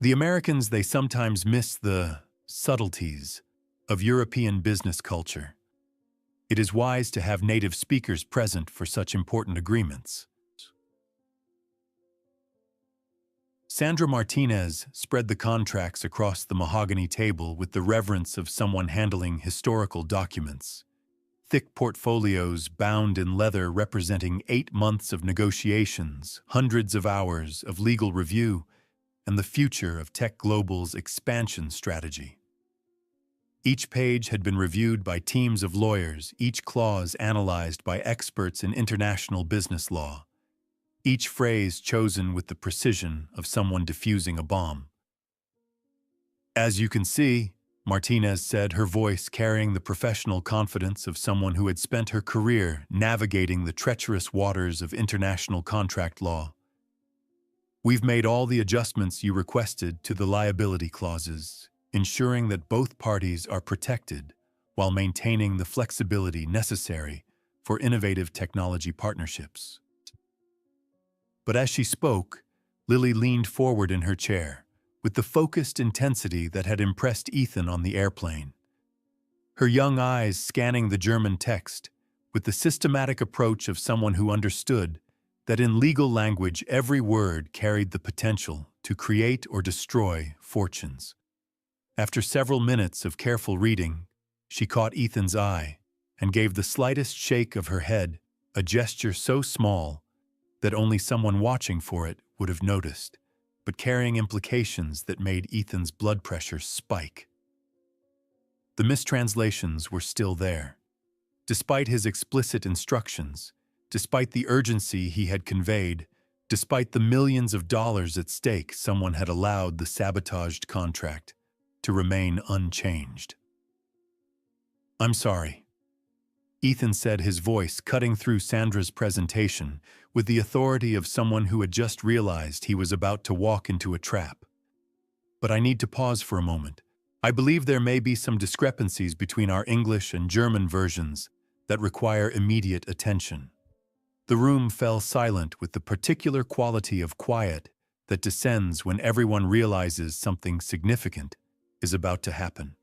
[SPEAKER 1] The Americans, they sometimes miss the subtleties of European business culture. It is wise to have native speakers present for such important agreements. Sandra Martinez spread the contracts across the mahogany table with the reverence of someone handling historical documents. Thick portfolios bound in leather representing 8 months of negotiations, hundreds of hours of legal review, and the future of Tech Global's expansion strategy. Each page had been reviewed by teams of lawyers, each clause analyzed by experts in international business law, each phrase chosen with the precision of someone defusing a bomb. "As you can see," Martinez said, her voice carrying the professional confidence of someone who had spent her career navigating the treacherous waters of international contract law, "we've made all the adjustments you requested to the liability clauses, ensuring that both parties are protected while maintaining the flexibility necessary for innovative technology partnerships. But as she spoke, Lily leaned forward in her chair, with the focused intensity that had impressed Ethan on the airplane. Her young eyes scanning the German text, with the systematic approach of someone who understood that in legal language every word carried the potential to create or destroy fortunes. After several minutes of careful reading, she caught Ethan's eye and gave the slightest shake of her head, a gesture so small that only someone watching for it would have noticed, but carrying implications that made Ethan's blood pressure spike. The mistranslations were still there. Despite his explicit instructions, despite the urgency he had conveyed, despite the millions of dollars at stake, someone had allowed the sabotaged contract to remain unchanged. "I'm sorry," Ethan said, his voice cutting through Sandra's presentation with the authority of someone who had just realized he was about to walk into a trap. "But I need to pause for a moment. I believe there may be some discrepancies between our English and German versions that require immediate attention." The room fell silent with the particular quality of quiet that descends when everyone realizes something significant is about to happen.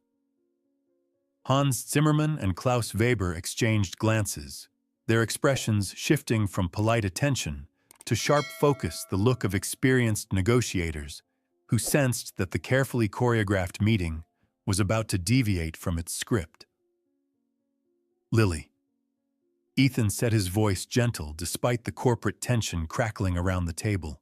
[SPEAKER 1] Hans Zimmermann and Klaus Weber exchanged glances, their expressions shifting from polite attention to sharp focus, the look of experienced negotiators who sensed that the carefully choreographed meeting was about to deviate from its script. "Lily." Ethan set his voice gentle despite the corporate tension crackling around the table.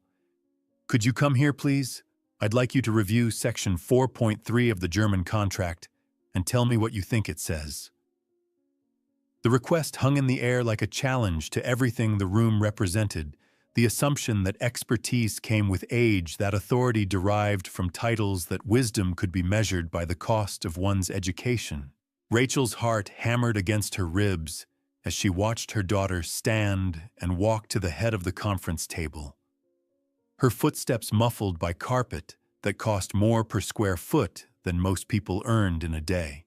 [SPEAKER 1] "Could you come here, please? I'd like you to review Section 4.3 of the German contract and tell me what you think it says." The request hung in the air like a challenge to everything the room represented, the assumption that expertise came with age, that authority derived from titles, that wisdom could be measured by the cost of one's education. Rachel's heart hammered against her ribs as she watched her daughter stand and walk to the head of the conference table, her footsteps muffled by carpet that cost more per square foot than most people earned in a day.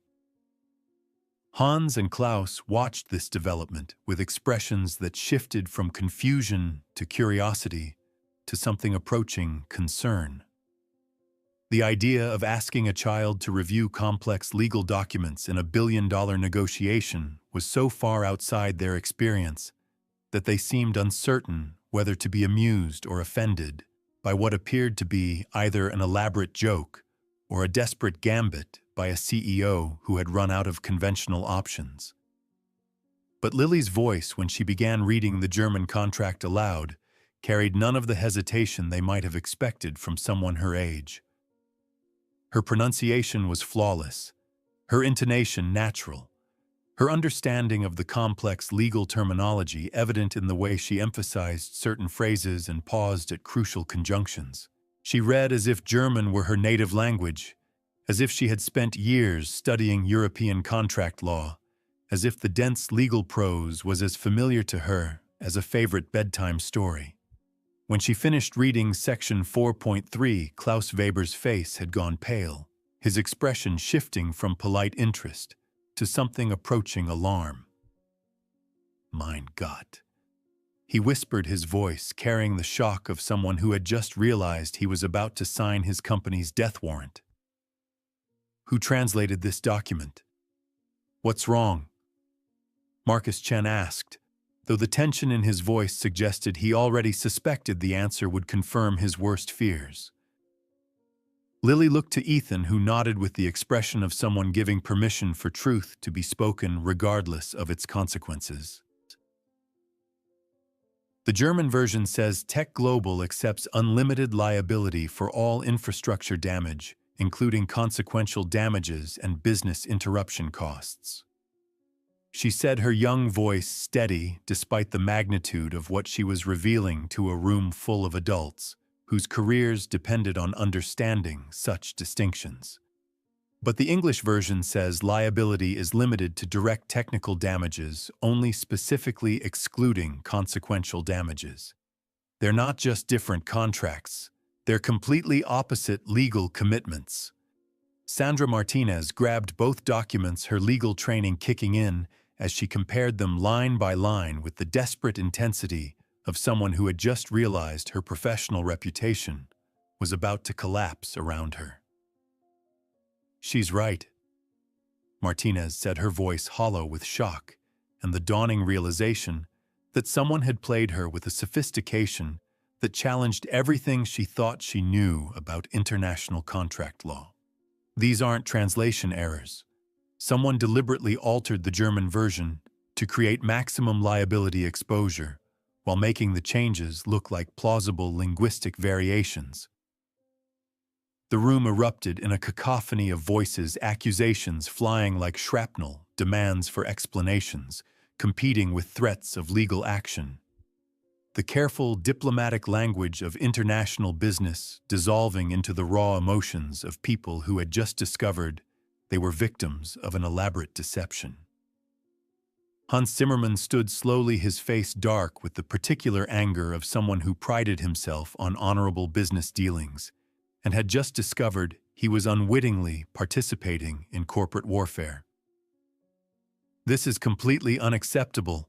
[SPEAKER 1] Hans and Klaus watched this development with expressions that shifted from confusion to curiosity to something approaching concern. The idea of asking a child to review complex legal documents in a billion-dollar negotiation was so far outside their experience that they seemed uncertain whether to be amused or offended by what appeared to be either an elaborate joke or a desperate gambit by a CEO who had run out of conventional options. But Lily's voice, when she began reading the German contract aloud, carried none of the hesitation they might have expected from someone her age. Her pronunciation was flawless, her intonation natural, her understanding of the complex legal terminology evident in the way she emphasized certain phrases and paused at crucial conjunctions. She read as if German were her native language, as if she had spent years studying European contract law, as if the dense legal prose was as familiar to her as a favorite bedtime story. When she finished reading Section 4.3, Klaus Weber's face had gone pale, his expression shifting from polite interest to something approaching alarm. "Mein Gott," he whispered, his voice carrying the shock of someone who had just realized he was about to sign his company's death warrant. "Who translated this document? What's wrong?" Marcus Chen asked, though the tension in his voice suggested he already suspected the answer would confirm his worst fears. Lily looked to Ethan, who nodded with the expression of someone giving permission for truth to be spoken regardless of its consequences. The German version says Tech Global accepts unlimited liability for all infrastructure damage, including consequential damages and business interruption costs. She said, her young voice steady despite the magnitude of what she was revealing to a room full of adults whose careers depended on understanding such distinctions. But the English version says liability is limited to direct technical damages, only specifically excluding consequential damages. They're not just different contracts, they're completely opposite legal commitments. Sandra Martinez grabbed both documents, her legal training kicking in as she compared them line by line with the desperate intensity of someone who had just realized her professional reputation was about to collapse around her. "She's right," Martinez said, her voice hollow with shock and the dawning realization that someone had played her with a sophistication that challenged everything she thought she knew about international contract law. "These aren't translation errors. Someone deliberately altered the German version to create maximum liability exposure while making the changes look like plausible linguistic variations." The room erupted in a cacophony of voices, accusations flying like shrapnel, demands for explanations, competing with threats of legal action. The careful, diplomatic language of international business dissolving into the raw emotions of people who had just discovered they were victims of an elaborate deception. Hans Zimmermann stood slowly, his face dark with the particular anger of someone who prided himself on honorable business dealings and had just discovered he was unwittingly participating in corporate warfare. "This is completely unacceptable,"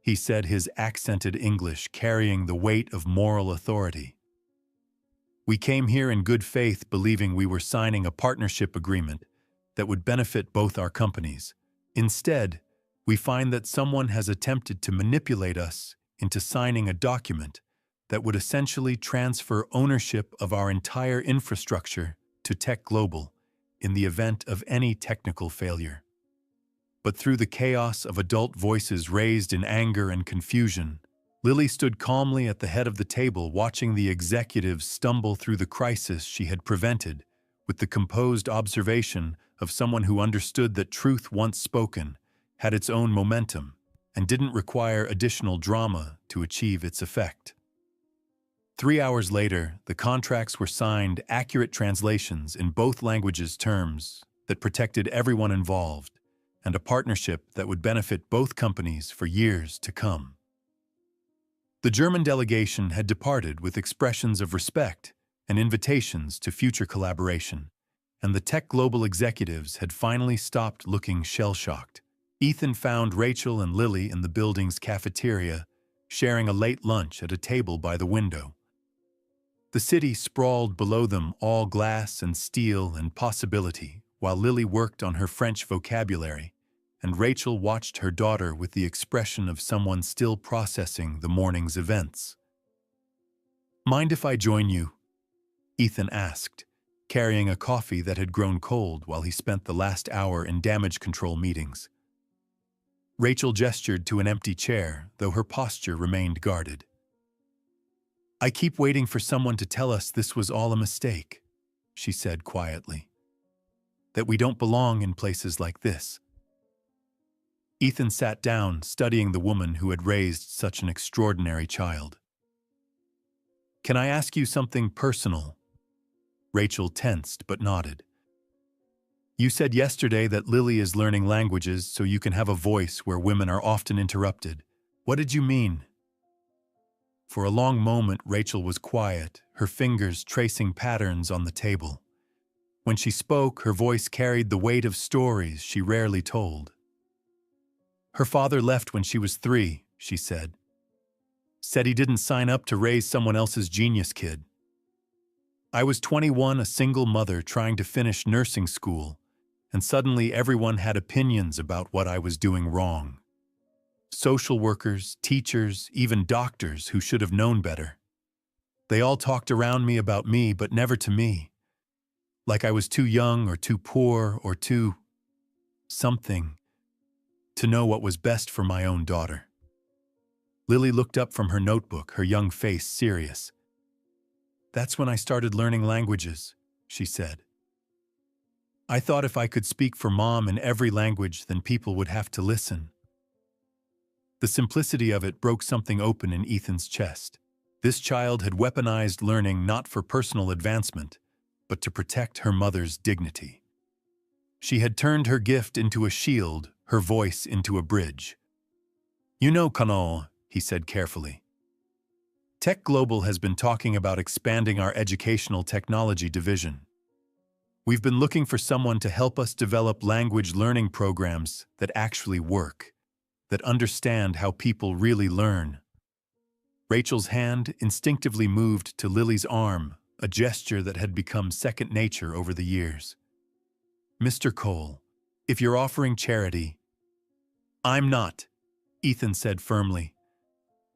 [SPEAKER 1] he said, his accented English carrying the weight of moral authority. "We came here in good faith, believing we were signing a partnership agreement that would benefit both our companies. Instead, we find that someone has attempted to manipulate us into signing a document that would essentially transfer ownership of our entire infrastructure to Tech Global in the event of any technical failure." But through the chaos of adult voices raised in anger and confusion, Lily stood calmly at the head of the table, watching the executives stumble through the crisis she had prevented with the composed observation of someone who understood that truth once spoken had its own momentum and didn't require additional drama to achieve its effect. 3 hours later, the contracts were signed, accurate translations in both languages, terms that protected everyone involved, and a partnership that would benefit both companies for years to come. The German delegation had departed with expressions of respect and invitations to future collaboration, and the Tech Global executives had finally stopped looking shell-shocked. Ethan found Rachel and Lily in the building's cafeteria, sharing a late lunch at a table by the window. The city sprawled below them, all glass and steel and possibility, while Lily worked on her French vocabulary, and Rachel watched her daughter with the expression of someone still processing the morning's events. "Mind if I join you?" Ethan asked, carrying a coffee that had grown cold while he spent the last hour in damage control meetings. Rachel gestured to an empty chair, though her posture remained guarded. "I keep waiting for someone to tell us this was all a mistake," she said quietly. "That we don't belong in places like this." Ethan sat down, studying the woman who had raised such an extraordinary child. "Can I ask you something personal?" Rachel tensed but nodded. "You said yesterday that Lily is learning languages so you can have a voice where women are often interrupted. What did you mean?" For a long moment, Rachel was quiet, her fingers tracing patterns on the table. When she spoke, her voice carried the weight of stories she rarely told. "Her father left when she was 3, she said. Said he didn't sign up to raise someone else's genius kid. I was 21, a single mother trying to finish nursing school, and suddenly everyone had opinions about what I was doing wrong. Social workers, teachers, even doctors who should have known better. They all talked around me about me, but never to me. Like I was too young or too poor or too something to know what was best for my own daughter." Lily looked up from her notebook, her young face serious. "That's when I started learning languages," she said. "I thought if I could speak for Mom in every language, then people would have to listen." The simplicity of it broke something open in Ethan's chest. This child had weaponized learning not for personal advancement, but to protect her mother's dignity. She had turned her gift into a shield, her voice into a bridge. "You know, Connor," he said carefully, "Tech Global has been talking about expanding our educational technology division. We've been looking for someone to help us develop language learning programs that actually work, that understand how people really learn. Rachel's hand instinctively moved to Lily's arm, a gesture that had become second nature over the years. Mr. Cole, if you're offering charity— I'm not, Ethan said firmly.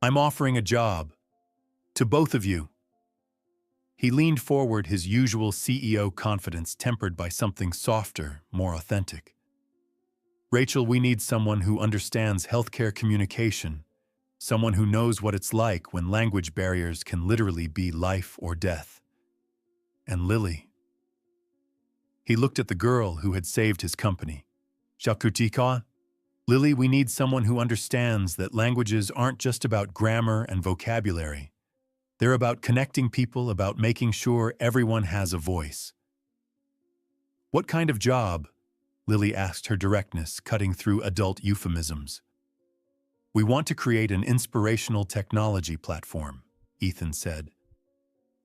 [SPEAKER 1] I'm offering a job. To both of you. He leaned forward, his usual CEO confidence tempered by something softer, more authentic. Rachel, we need someone who understands healthcare communication, someone who knows what it's like when language barriers can literally be life or death. And Lily. He looked at the girl who had saved his company. Shakutika? Lily, we need someone who understands that languages aren't just about grammar and vocabulary. They're about connecting people, about making sure everyone has a voice. What kind of job? Lily asked, her directness cutting through adult euphemisms. We want to create an inspirational technology platform, Ethan said.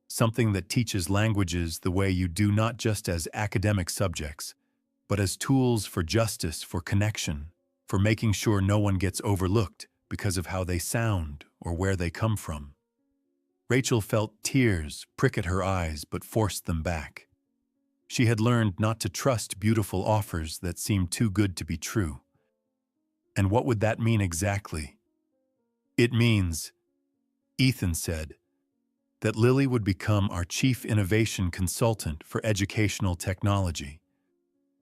[SPEAKER 1] Something that teaches languages the way you do, not just as academic subjects, but as tools for justice, for connection, for making sure no one gets overlooked because of how they sound or where they come from. Rachel felt tears prick at her eyes but forced them back. She had learned not to trust beautiful offers that seemed too good to be true. And what would that mean exactly? It means, Ethan said, that Lily would become our Chief Innovation Consultant for Educational Technology,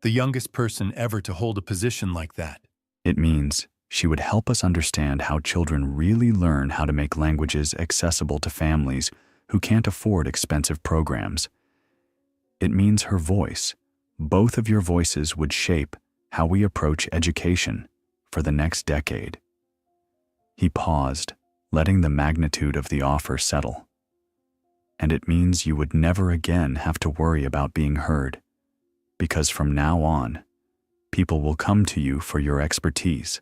[SPEAKER 1] the youngest person ever to hold a position like that.
[SPEAKER 2] It means she would help us understand how children really learn how to make languages accessible to families who can't afford expensive programs. It means her voice, both of your voices, would shape how we approach education for the next decade. He paused, letting the magnitude of the offer settle. And it means you would never again have to worry about being heard, because from now on, people will come to you for your expertise.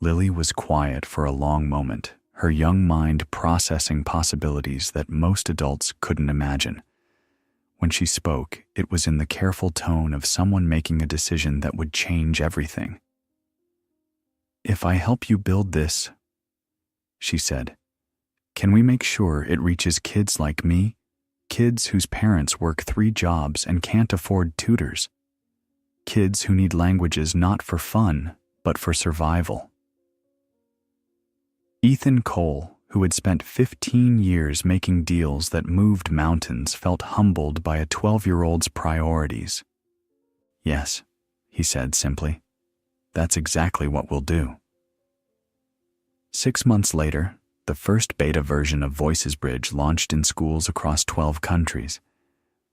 [SPEAKER 2] Lily was quiet for a long moment, her young mind processing possibilities that most adults couldn't imagine. When she spoke, it was in the careful tone of someone making a decision that would change everything. If I help you build this, she said, can we make sure it reaches kids like me, kids whose parents work 3 jobs and can't afford tutors, kids who need languages not for fun, but for survival? Ethan Cole, who had spent 15 years making deals that moved mountains, felt humbled by a 12-year-old's priorities. Yes, he said simply. That's exactly what we'll do. 6 months later, the first beta version of Voices Bridge launched in schools across 12 countries.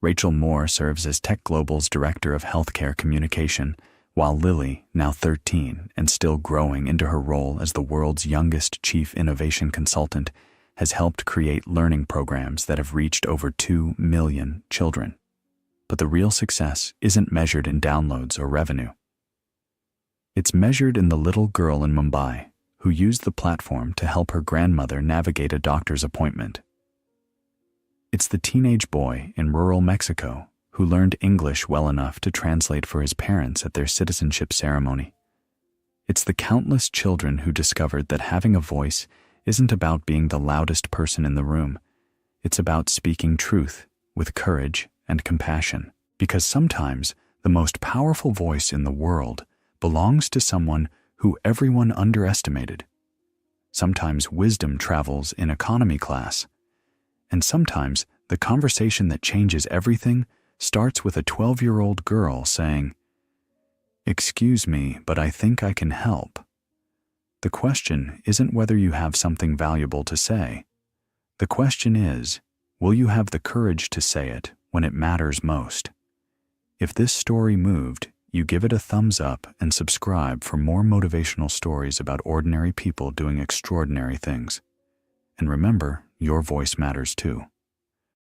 [SPEAKER 2] Rachel Moore serves as Tech Global's Director of Healthcare Communication, while Lily, now 13 and still growing into her role as the world's youngest Chief Innovation Consultant, has helped create learning programs that have reached over 2 million children. But the real success isn't measured in downloads or revenue. It's measured in the little girl in Mumbai who used the platform to help her grandmother navigate a doctor's appointment. It's the teenage boy in rural Mexico who learned English well enough to translate for his parents at their citizenship ceremony. It's the countless children who discovered that having a voice isn't about being the loudest person in the room. It's about speaking truth with courage and compassion, because sometimes the most powerful voice in the world belongs to someone who everyone underestimated. Sometimes wisdom travels in economy class, and sometimes the conversation that changes everything starts with a 12-year-old girl saying, "Excuse me, but I think I can help." The question isn't whether you have something valuable to say. The question is, will you have the courage to say it when it matters most? If this story moved, you give it a thumbs up and subscribe for more motivational stories about ordinary people doing extraordinary things. And remember, your voice matters too.